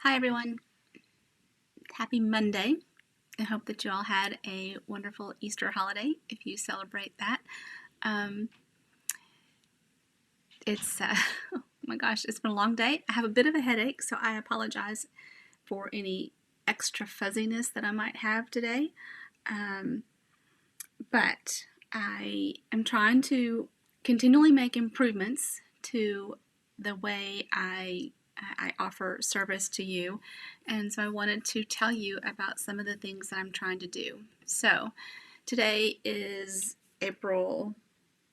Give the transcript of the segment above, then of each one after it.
Hi everyone, happy Monday. I hope that you all had a wonderful Easter holiday if you celebrate that. Um, oh my gosh, it's been a long day. I have a bit of a headache, so I apologize for any extra fuzziness that I might have today. But I am trying to continually make improvements to the way I offer service to you, and so I wanted to tell you about some of the things that I'm trying to do. So today is April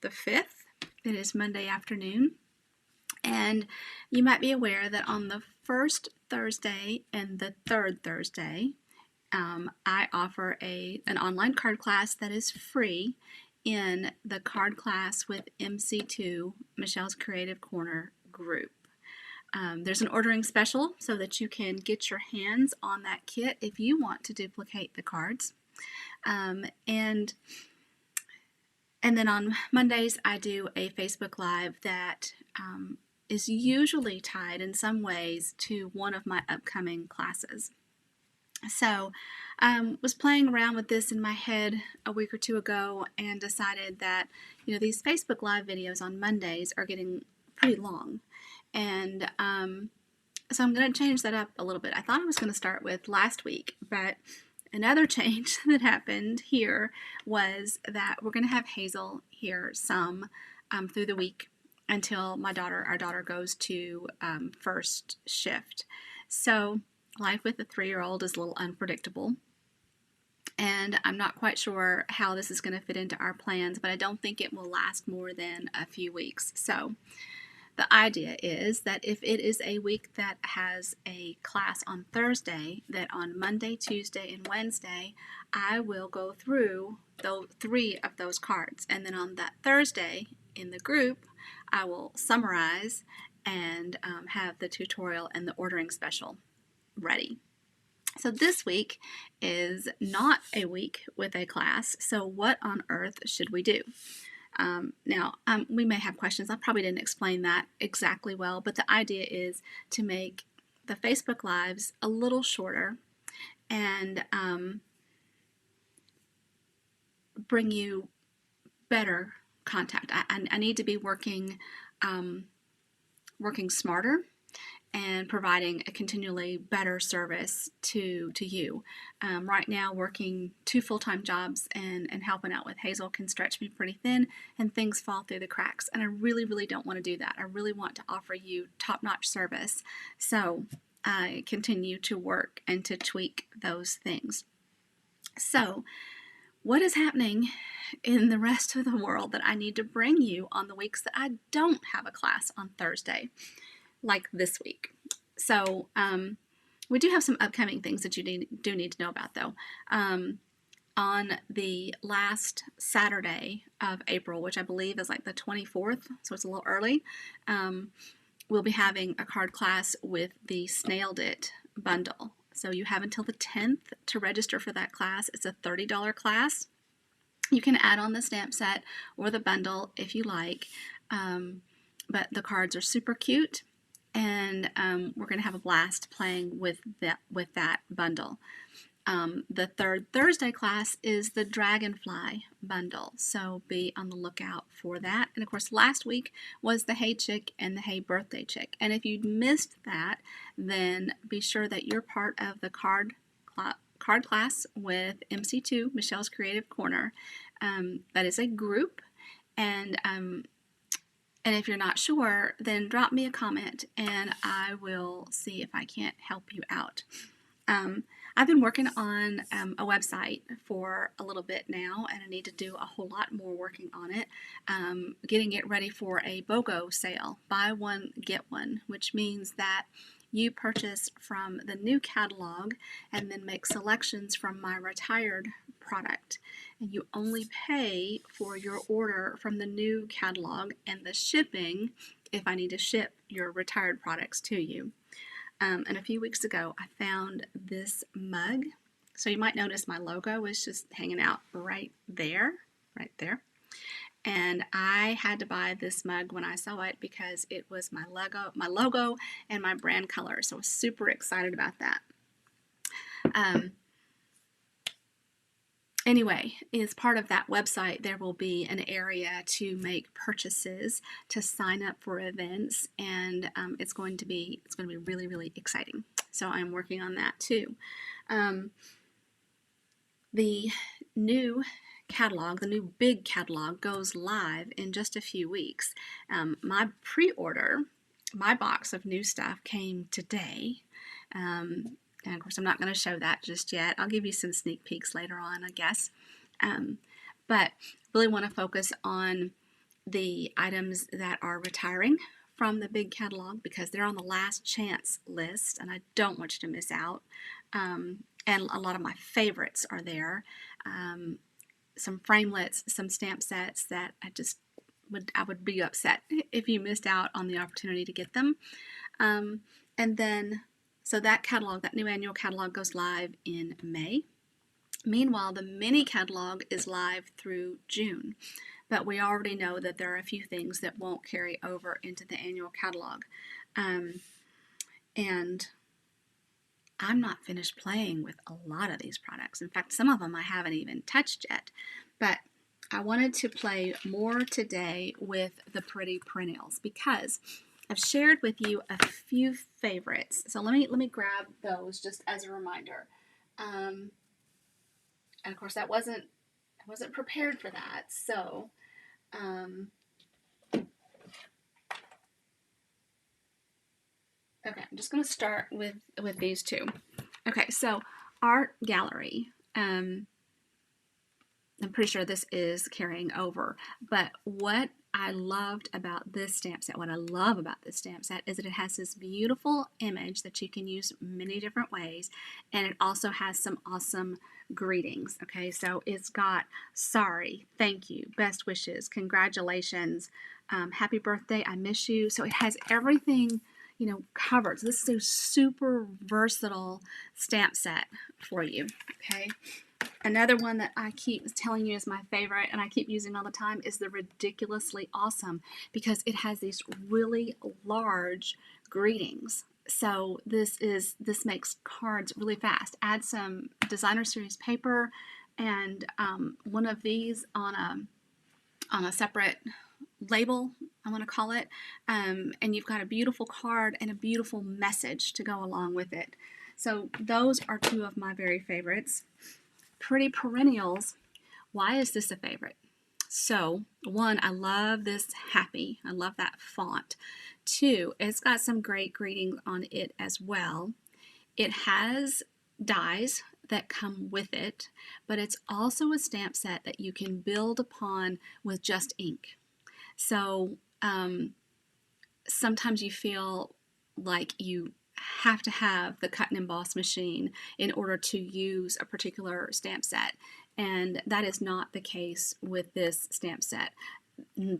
the 5th. It is Monday afternoon, and you might be aware that on the first Thursday and the third Thursday, I offer an online card class that is free in the Card Class with MC2 Michelle's Creative Corner group. There's an ordering special so that you can get your hands on that kit if you want to duplicate the cards. And then on Mondays, I do a Facebook Live that is usually tied in some ways to one of my upcoming classes. So was playing around with this in my head a week or two ago and decided that, these Facebook Live videos on Mondays are getting pretty long. And so I'm going to change that up a little bit. I thought I was going to start with last week, but another change that happened here was that we're going to have Hazel here some through the week until our daughter goes to first shift. So life with a 3-year-old is a little unpredictable, and I'm not quite sure how this is going to fit into our plans, but I don't think it will last more than a few weeks. So the idea is that if it is a week that has a class on Thursday, that on Monday, Tuesday, and Wednesday, I will go through 3 of those cards. And then on that Thursday in the group, I will summarize and have the tutorial and the ordering special ready. So this week is not a week with a class, so what on earth should we do? Now, we may have questions. I probably didn't explain that exactly well, but the idea is to make the Facebook Lives a little shorter and bring you better contact. I need to be working smarter and providing a continually better service to you. Right now, working 2 full-time jobs and helping out with Hazel can stretch me pretty thin, and things fall through the cracks. And I really, really don't want to do that. I really want to offer you top-notch service. So I continue to work and to tweak those things. So what is happening in the rest of the world that I need to bring you on the weeks that I don't have a class on Thursday? Like this week. So we do have some upcoming things that you do need to know about, though. On the last Saturday of April, which I believe is like the 24th, so it's a little early, we'll be having a card class with the Snailed It bundle. So you have until the 10th to register for that class. It's a $30 class. You can add on the stamp set or the bundle if you like, but the cards are super cute. And we're going to have a blast playing with that bundle. The third Thursday class is the Dragonfly bundle, so be on the lookout for that. And of course, last week was the Hey Chick and the Hey Birthday Chick. And if you missed that, then be sure that you're part of the card class with MC2 Michelle's Creative Corner. That is a group, and if you're not sure, then drop me a comment and I will see if I can't help you out. I've been working on a website for a little bit now, and I need to do a whole lot more working on it, getting it ready for a BOGO sale, buy one, get one, which means that you purchase from the new catalog and then make selections from my retired product. And you only pay for your order from the new catalog and the shipping if I need to ship your retired products to you. And a few weeks ago, I found this mug. So you might notice my logo is just hanging out right there. and I had to buy this mug when I saw it because it was my logo and my brand color. So I was super excited about that. Anyway, as part of that website, there will be an area to make purchases, to sign up for events, and it's going to be really, really exciting. So I'm working on that too. The new catalog, the new big catalog, goes live in just a few weeks. My pre-order, my box of new stuff came today. And of course, I'm not going to show that just yet. I'll give you some sneak peeks later on, I guess. But really want to focus on the items that are retiring from the big catalog because they're on the last chance list, and I don't want you to miss out. And a lot of my favorites are there. Some framelits, some stamp sets that I would be upset if you missed out on the opportunity to get them. And then, so that catalog, that new annual catalog goes live in May. Meanwhile, the mini catalog is live through June, but we already know that there are a few things that won't carry over into the annual catalog. And I'm not finished playing with a lot of these products. In fact, some of them I haven't even touched yet, but I wanted to play more today with the Pretty Perennials because I've shared with you a few favorites. So let me grab those just as a reminder. And of course, I wasn't prepared for that. So okay, I'm just going to start with these two. Okay, so Art Gallery. I'm pretty sure this is carrying over, but what I loved about this stamp set, what I love about this stamp set is that it has this beautiful image that you can use many different ways, and it also has some awesome greetings. Okay, so it's got sorry, thank you, best wishes, congratulations, happy birthday, I miss you. So it has everything, you know, covered. So this is a super versatile stamp set for you. Okay. Another one that I keep telling you is my favorite and I keep using all the time is the Ridiculously Awesome because it has these really large greetings. So this makes cards really fast. Add some designer series paper and one of these on a separate label, I want to call it, and you've got a beautiful card and a beautiful message to go along with it. So those are two of my very favorites. Pretty Perennials. Why is this a favorite? So, one, I love this happy. I love that font. Two, it's got some great greetings on it as well. It has dies that come with it, but it's also a stamp set that you can build upon with just ink. So, sometimes you feel like you have to have the cut and emboss machine in order to use a particular stamp set, and that is not the case with this stamp set.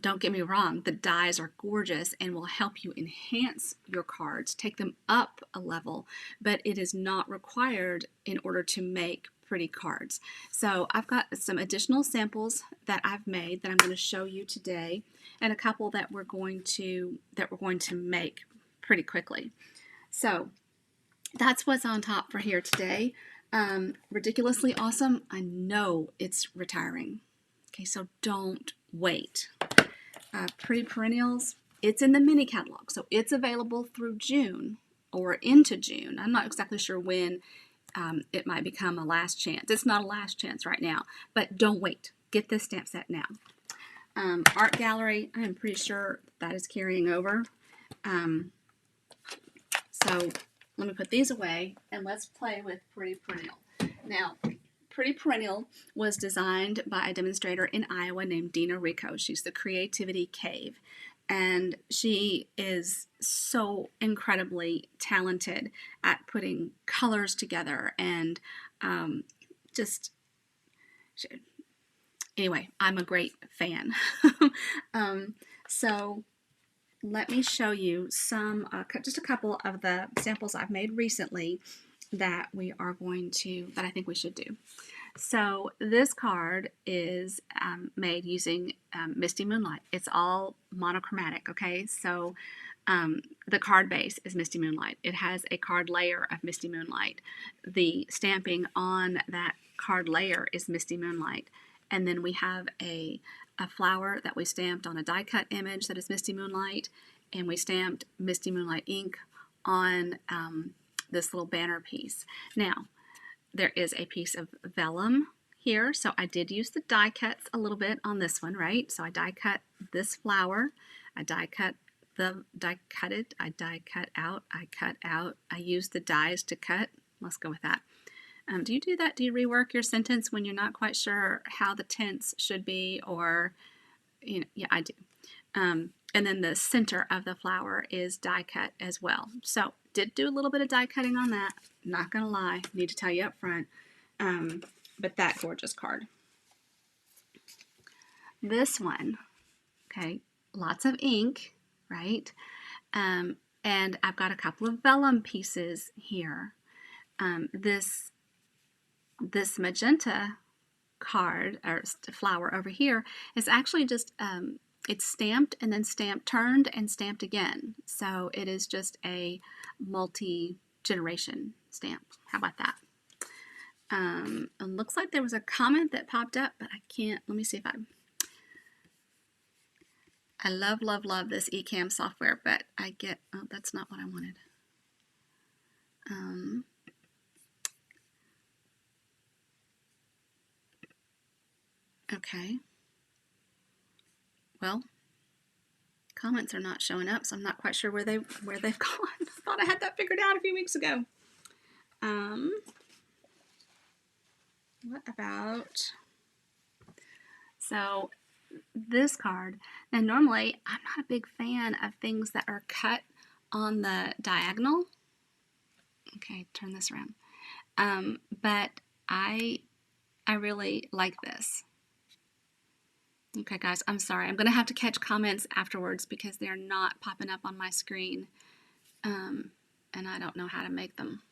Don't get me wrong, the dies are gorgeous and will help you enhance your cards, take them up a level, but it is not required in order to make pretty cards. So I've got some additional samples that I've made that I'm going to show you today, and a couple that we're going to make pretty quickly. So that's what's on top for here today. Ridiculously Awesome. I know it's retiring. Okay, so don't wait. Pretty Perennials, it's in the mini catalog, so it's available through June or into June. I'm not exactly sure when it might become a last chance. It's not a last chance right now, but don't wait. Get this stamp set now. Art Gallery, I am pretty sure that is carrying over. So let me put these away and let's play with Pretty Perennial. Now, Pretty Perennial was designed by a demonstrator in Iowa named Dina Rico. She's the Creativity Cave, and she is so incredibly talented at putting colors together and anyway, I'm a great fan. So let me show you some, just a couple of the samples I've made recently that I think we should do. So this card is made using Misty Moonlight. It's all monochromatic, okay? So the card base is Misty Moonlight. It has a card layer of Misty Moonlight. The stamping on that card layer is Misty Moonlight. And then we have a flower that we stamped on a die cut image that is Misty Moonlight. And we stamped Misty Moonlight ink on this little banner piece. Now, there is a piece of vellum here, so I did use the die cuts a little bit on this one, right? So I die cut this flower, I die cut it, I die cut out, I cut out, I use the dies to cut. Let's go with that. Do you do that? Do you rework your sentence when you're not quite sure how the tense should be, or, you know, yeah, I do. And then the center of the flower is die cut as well. So did do a little bit of die cutting on that. Not gonna lie, need to tell you up front. But that gorgeous card. This one, okay, lots of ink, right? And I've got a couple of vellum pieces here. This magenta card or flower over here is actually just it's stamped and then stamped turned and stamped again, so it is just a multi-generation stamp. How about that? It looks like there was a comment that popped up, but I can't, let me see if I love this eCam software, but I get, oh, that's not what I wanted. Okay. Well, comments are not showing up, so I'm not quite sure where they've gone. I thought I had that figured out a few weeks ago. What about, so this card, now normally I'm not a big fan of things that are cut on the diagonal. Okay, turn this around. But I really like this. Okay, guys, I'm sorry. I'm going to have to catch comments afterwards because they're not popping up on my screen, and I don't know how to make them.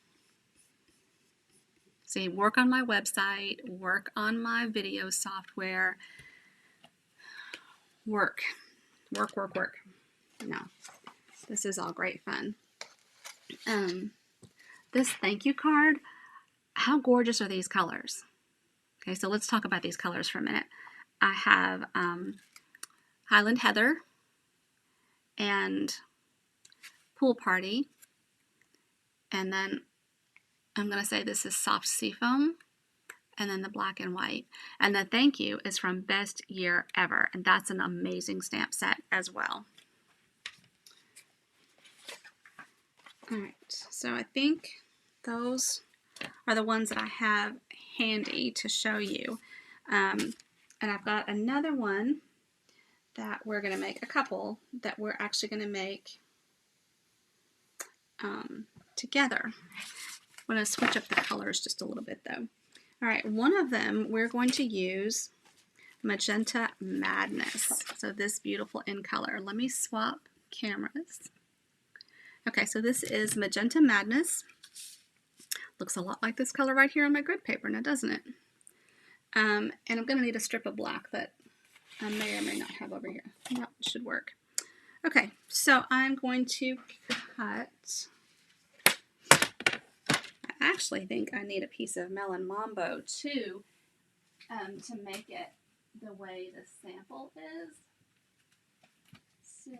See, work on my website, work on my video software, work. No, this is all great fun. This thank you card, how gorgeous are these colors? Okay, so let's talk about these colors for a minute. I have Highland Heather and Pool Party, and then I'm going to say this is Soft Seafoam, and then the black and white. And the thank you is from Best Year Ever, and that's an amazing stamp set as well. All right, so I think those are the ones that I have handy to show you. And I've got another one that we're going to make, a couple that we're actually going to make together. I'm going to switch up the colors just a little bit though. All right, one of them we're going to use Magenta Madness. So this beautiful in color. Let me swap cameras. Okay, so this is Magenta Madness. Looks a lot like this color right here on my grid paper now, doesn't it? And I'm going to need a strip of black that I may or may not have over here. That should work. Okay, so I'm going to cut. I actually think I need a piece of Melon Mambo too to make it the way the sample is. So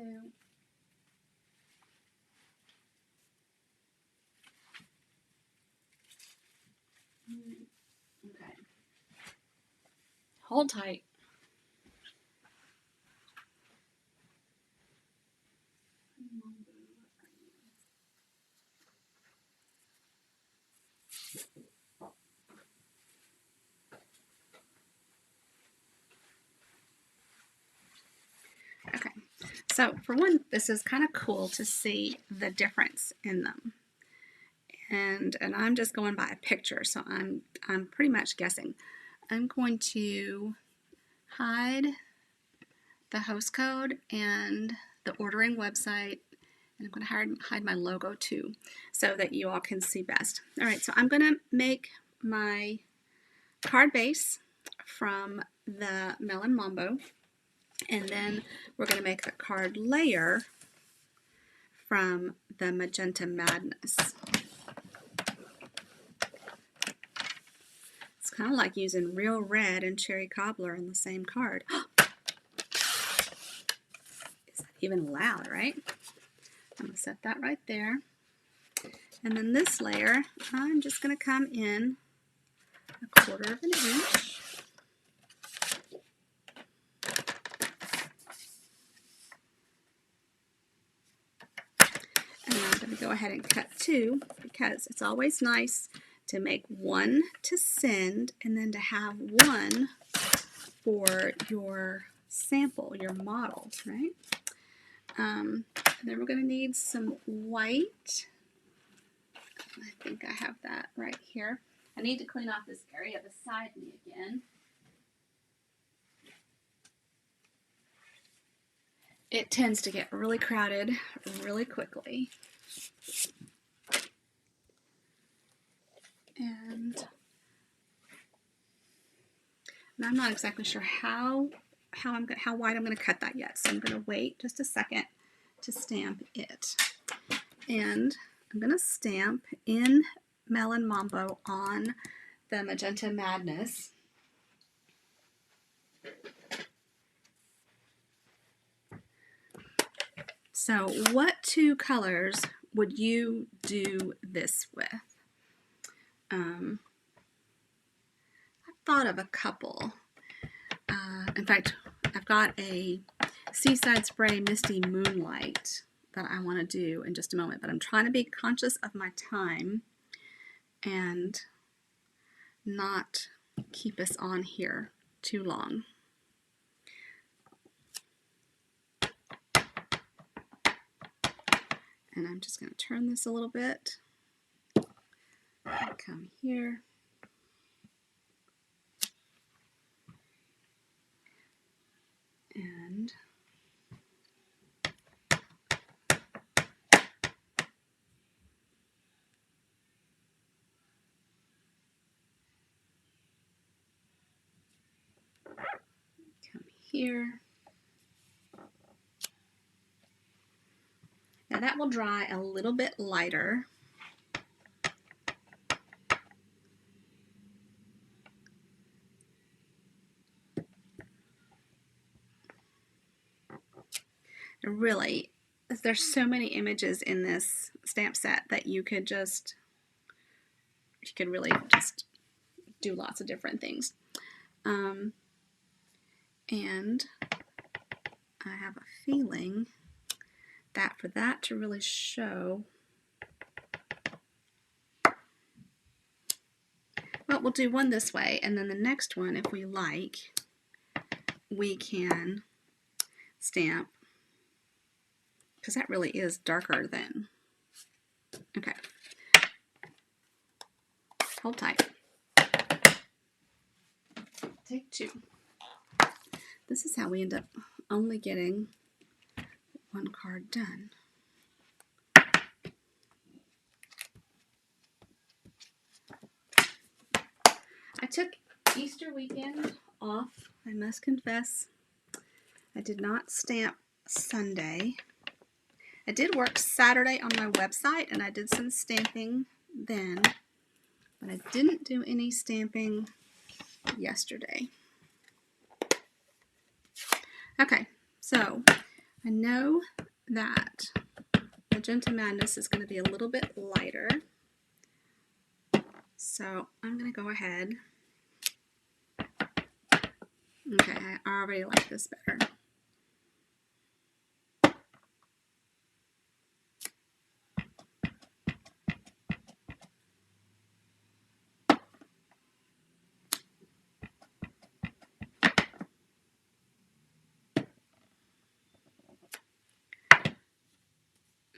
okay, hold tight. Okay, so for one, this is kind of cool to see the difference in them. And I'm just going by a picture, so I'm pretty much guessing. I'm going to hide the host code and the ordering website, and I'm going to hide my logo too, so that you all can see best. All right, so I'm going to make my card base from the Melon Mambo, and then we're going to make a card layer from the Magenta Madness. It's kind of like using real red and cherry cobbler in the same card. Is that even loud, right? I'm going to set that right there. And then this layer, I'm just going to come in 1/4 of an inch. And I'm going to go ahead and cut 2, because it's always nice to make 1 to send and then to have 1 for your sample, your model, right? And then we're going to need some white. I think I have that right here. I need to clean off this area beside me again. It tends to get really crowded really quickly. And I'm not exactly sure how wide I'm going to cut that yet, so I'm going to wait just a second to stamp it. And I'm going to stamp in Melon Mambo on the Magenta Madness. So what 2 colors would you do this with? I thought of a couple. In fact, I've got a Seaside Spray Misty Moonlight that I want to do in just a moment, but I'm trying to be conscious of my time and not keep us on here too long. And I'm just going to turn this a little bit. Come here. And come here. Now that will dry a little bit lighter. Really, there's so many images in this stamp set that you could really just do lots of different things. And I have a feeling that for that to really show, well, we'll do one this way, and then the next one, if we like, we can stamp, because that really is darker than, okay, hold tight. Take 2. This is how we end up only getting 1 card done. I took Easter weekend off, I must confess. I did not stamp Sunday. I did work Saturday on my website, and I did some stamping then, but I didn't do any stamping yesterday. Okay, so I know that Magenta Madness is going to be a little bit lighter, so I'm going to go ahead. Okay, I already like this better.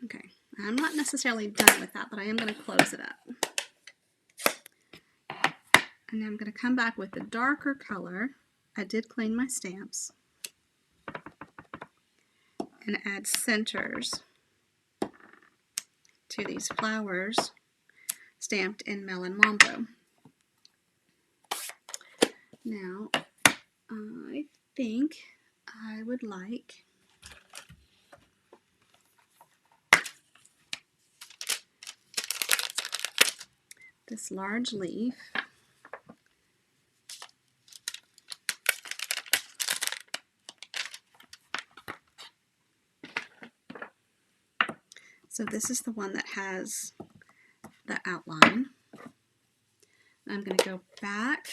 Okay, I'm not necessarily done with that, but I am going to close it up. And I'm going to come back with the darker color. I did clean my stamps. And add centers to these flowers stamped in Melon Mambo. Now, I think I would like this large leaf. So this is the one that has the outline. I'm going to go back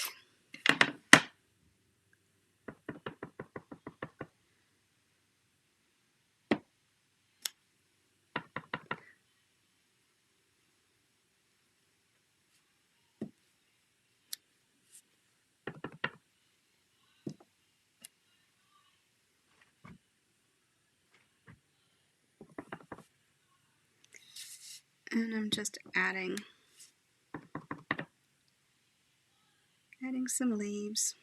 and I'm just adding some leaves.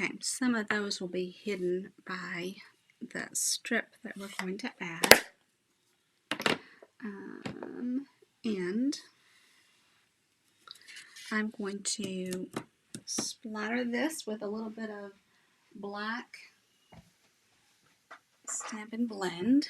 Okay, some of those will be hidden by the strip that we're going to add. And I'm going to splatter this with a little bit of black Stampin' Blend.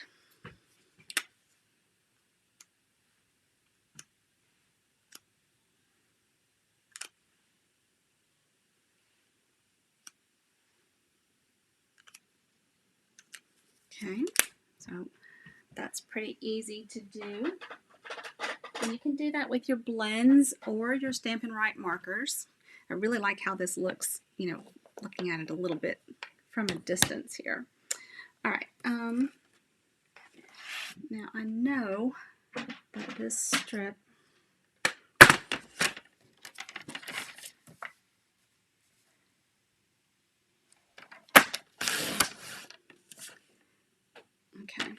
Okay, so that's pretty easy to do. And you can do that with your blends or your Stampin' Write markers. I really like how this looks, you know, looking at it a little bit from a distance here. All right, now I know that this strip okay.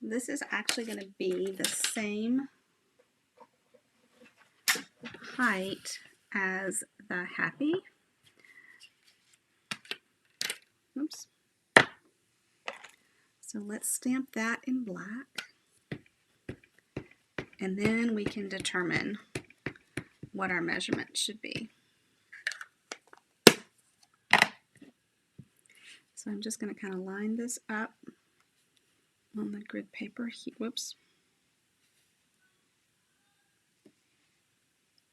This is actually going to be the same height as the happy. Oops. So let's stamp that in black. And then we can determine what our measurement should be. So I'm just going to kind of line this up on the grid paper. Whoops.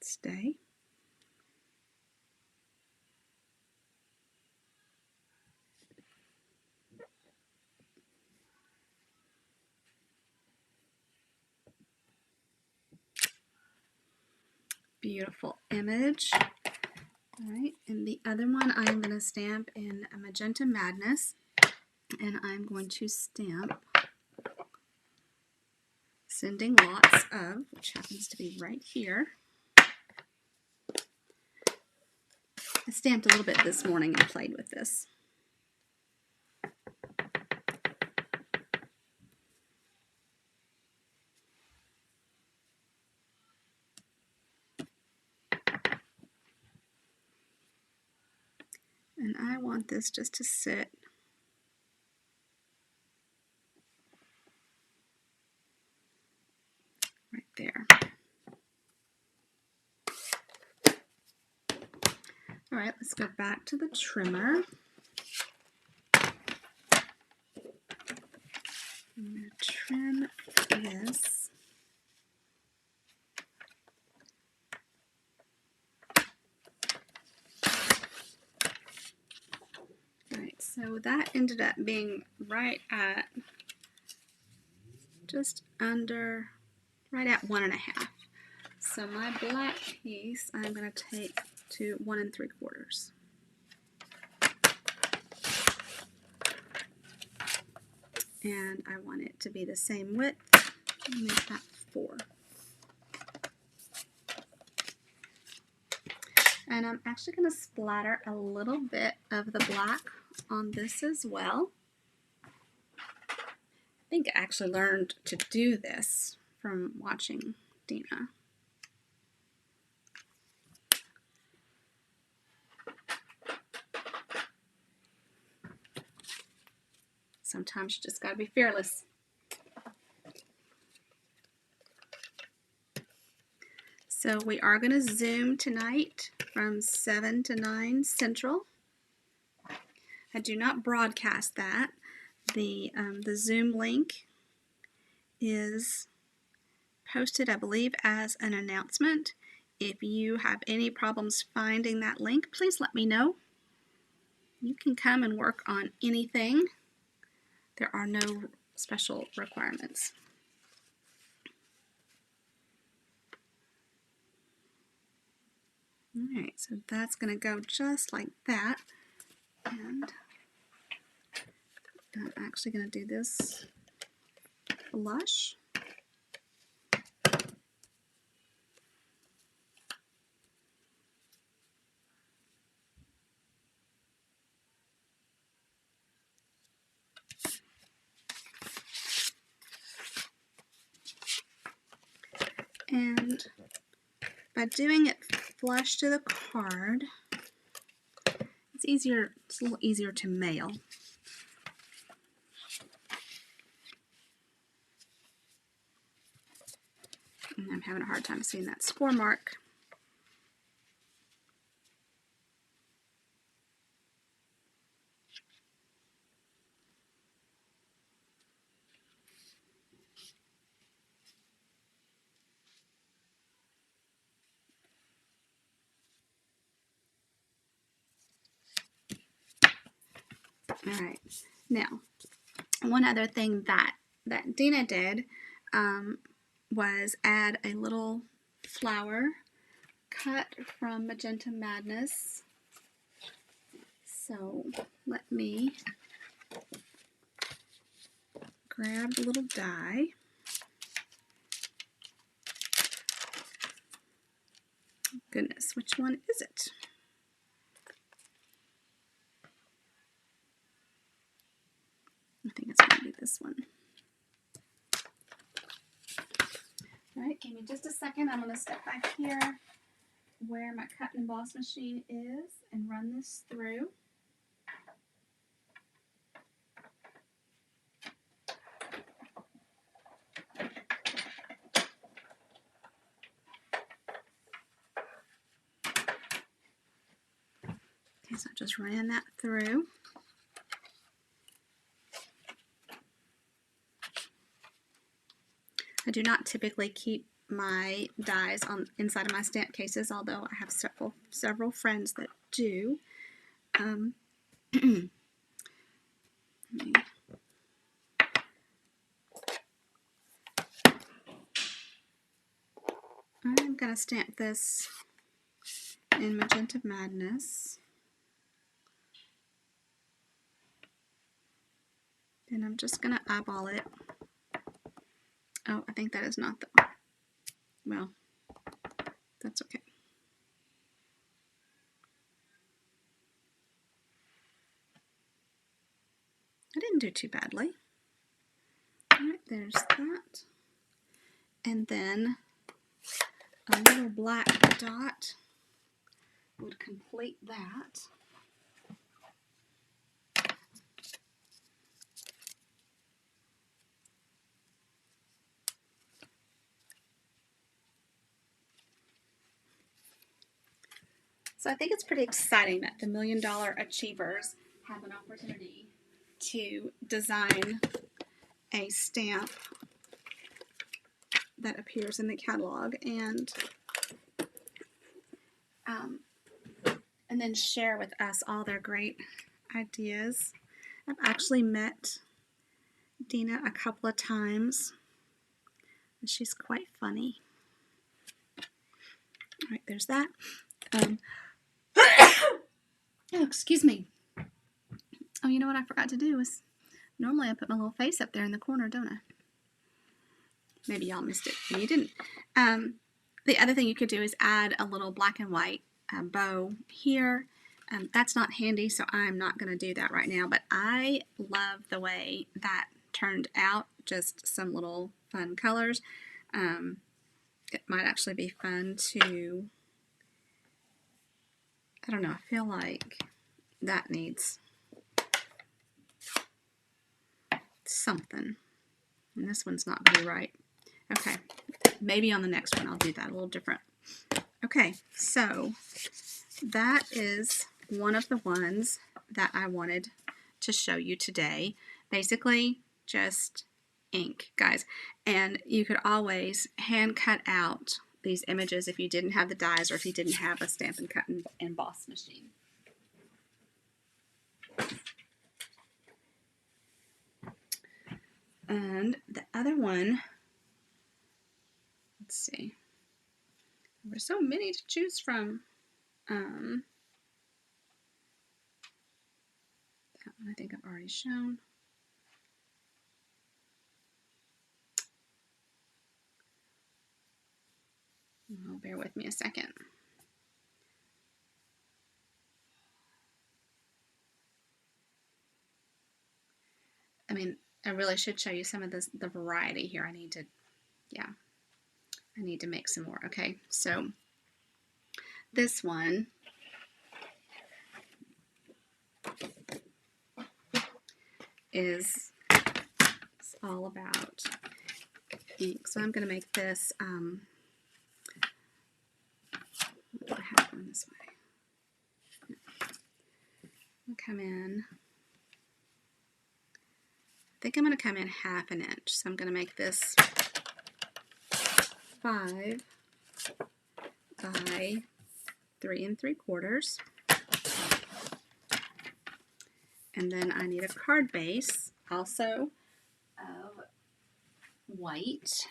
Stay. Beautiful image. All right, and the other one I'm going to stamp in a Magenta Madness, and I'm going to stamp Sending Lots Of, which happens to be right here. I stamped a little bit this morning and played with this. And I want this just to sit right there. All right, let's go back to the trimmer. I'm going to trim this. All right, so that ended up being right at just under, right at 1.5. So my black piece I'm going to take to 1 3/4. And I want it to be the same width. I'll make that 4. And I'm actually going to splatter a little bit of the black on this as well. I think I actually learned to do this from watching Dina. Sometimes you just gotta be fearless. So we are going to Zoom tonight from 7 to 9 Central. I do not broadcast that. The Zoom link is posted, I believe, as an announcement. If you have any problems finding that link, please let me know. You can come and work on anything. There are no special requirements. Alright, so that's going to go just like that. And I'm actually going to do this blush. And by doing it flush to the card, it's a little easier to mail. And I'm having a hard time seeing that score mark. All right, now one other thing that Dina did was add a little flower cut from Magenta Madness. So let me grab the little die. Goodness, which one is it? I think it's going to be this one. All right, give me just a second. I'm going to step back here where my cut and emboss machine is and run this through. Okay, so I just ran that through. I do not typically keep my dies on inside of my stamp cases, although I have several friends that do. I'm going to stamp this in Magenta Madness. And I'm just going to eyeball it. Oh, I think that is not the... Well, that's okay. I didn't do too badly. All right, there's that. And then a little black dot would complete that. So I think it's pretty exciting that the $1 Million Achievers have an opportunity to design a stamp that appears in the catalog and then share with us all their great ideas. I've actually met Dina a couple of times, and she's quite funny. All right, there's that. Oh, excuse me. Oh, you know what I forgot to do is normally I put my little face up there in the corner, don't I? Maybe y'all missed it. You didn't. The other thing you could do is add a little black and white bow here. That's not handy, so I'm not going to do that right now, but I love the way that turned out. Just some little fun colors. It might actually be fun to, I don't know, I feel like that needs something. And this one's not very right. Okay, maybe on the next one I'll do that a little different. Okay, so that is one of the ones that I wanted to show you today. Basically, just ink, guys. And you could always hand cut out these images if you didn't have the dies or if you didn't have a Stampin' Cut and emboss machine. And the other one, let's see, there's so many to choose from. That one I think I've already shown. Oh, bear with me a second. I mean, I really should show you some of this, the variety here. I need to make some more. Okay, so this one is all about ink. So I'm going to make this, what do I have going this way? I'll come in, I think I'm going to come in 1/2 inch. So I'm going to make this 5 by 3 3/4. And then I need a card base also of white.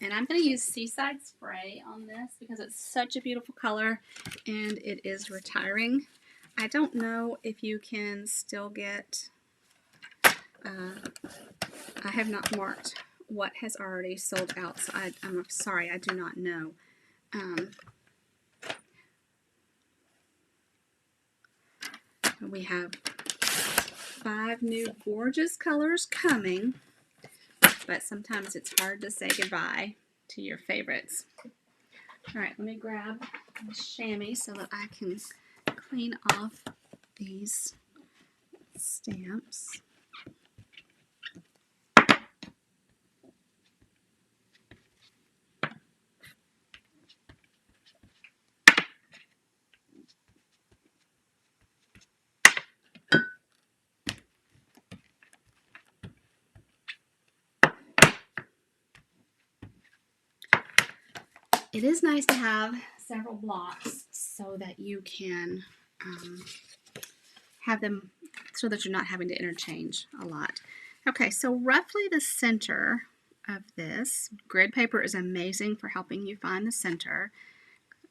And I'm going to use Seaside Spray on this because it's such a beautiful color and it is retiring. I don't know if you can still get, I have not marked what has already sold out, so I'm sorry, I do not know. We have 5 new gorgeous colors coming, but sometimes it's hard to say goodbye to your favorites. All right, let me grab the chamois so that I can clean off these stamps. It is nice to have several blocks so that you can have them so that you're not having to interchange a lot. Okay, so roughly the center of this, grid paper is amazing for helping you find the center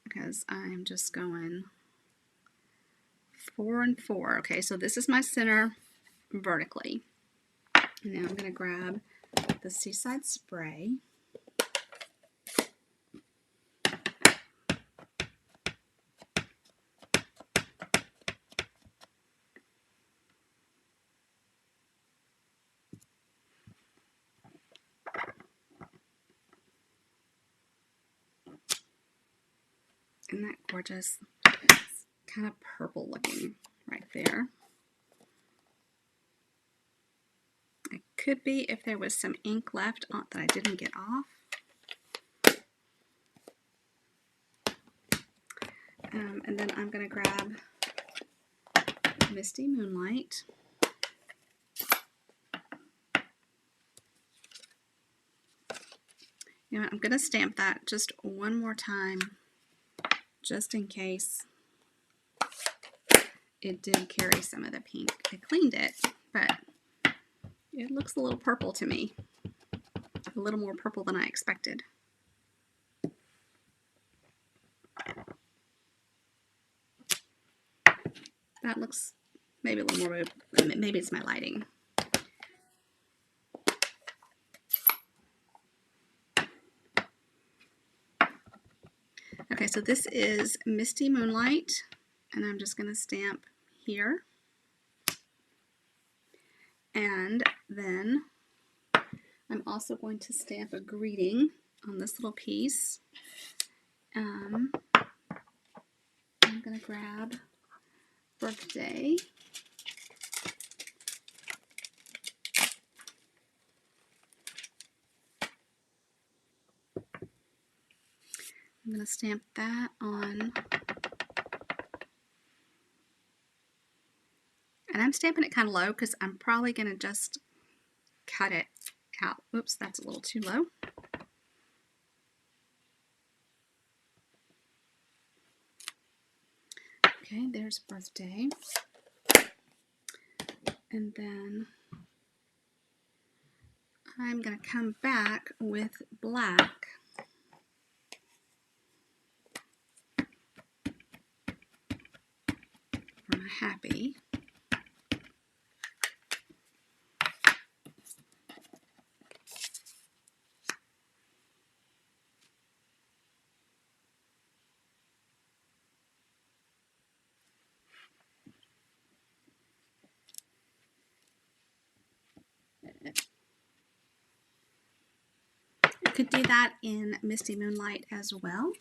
because I'm just going 4 and 4. Okay, so this is my center vertically. And now I'm going to grab the Seaside Spray. Isn't that gorgeous? It's kind of purple looking right there. It could be if there was some ink left on that I didn't get off. And then I'm going to grab Misty Moonlight. You know, I'm going to stamp that just one more time, just in case it did carry some of the pink. I cleaned it, but it looks a little purple to me. A little more purple than I expected. That looks maybe a little more, maybe it's my lighting. Okay, so this is Misty Moonlight, and I'm just going to stamp here. And then I'm also going to stamp a greeting on this little piece. I'm going to grab birthday. I'm going to stamp that on. And I'm stamping it kind of low because I'm probably going to just cut it out. Oops, that's a little too low. Okay, there's birthday. And then I'm going to come back with black for my happy. You could do that in Misty Moonlight as well.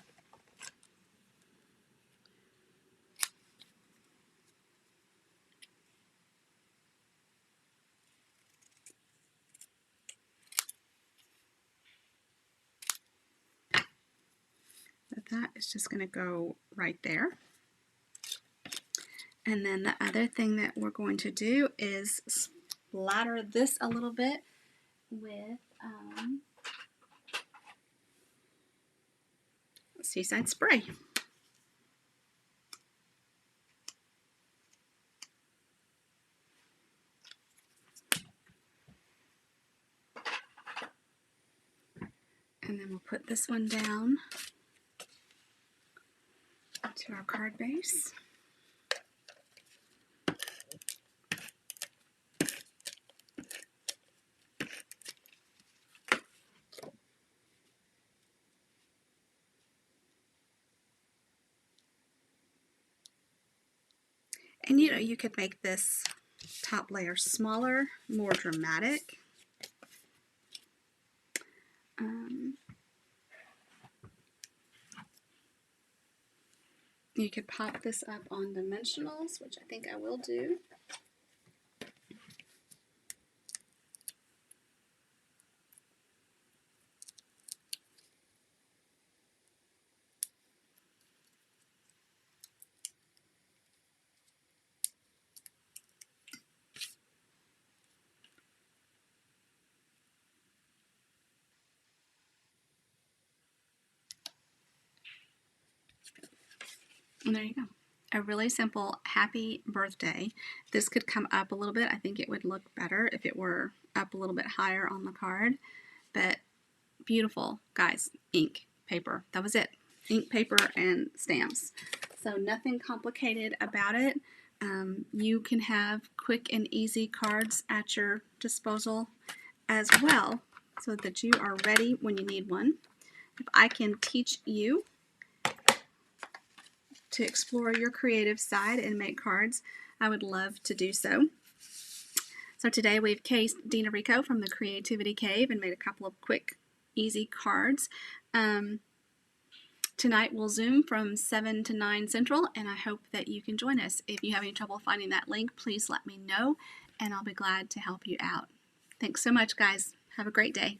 But that is just going to go right there. And then the other thing that we're going to do is splatter this a little bit with Seaside Spray. And then we'll put this one down to our card base. And you know, you could make this top layer smaller, more dramatic. You could pop this up on dimensionals, which I think I will do. And there you go. A really simple happy birthday. This could come up a little bit. I think it would look better if it were up a little bit higher on the card. But beautiful, guys. Ink, paper. That was it. Ink, paper, and stamps. So nothing complicated about it. You can have quick and easy cards at your disposal as well, so that you are ready when you need one. If I can teach you to explore your creative side and make cards, I would love to do so. So today we've cased Dina Rico from the Creativity Cave and made a couple of quick, easy cards. Tonight we'll Zoom from 7 to 9 Central, and I hope that you can join us. If you have any trouble finding that link, please let me know, and I'll be glad to help you out. Thanks so much, guys. Have a great day.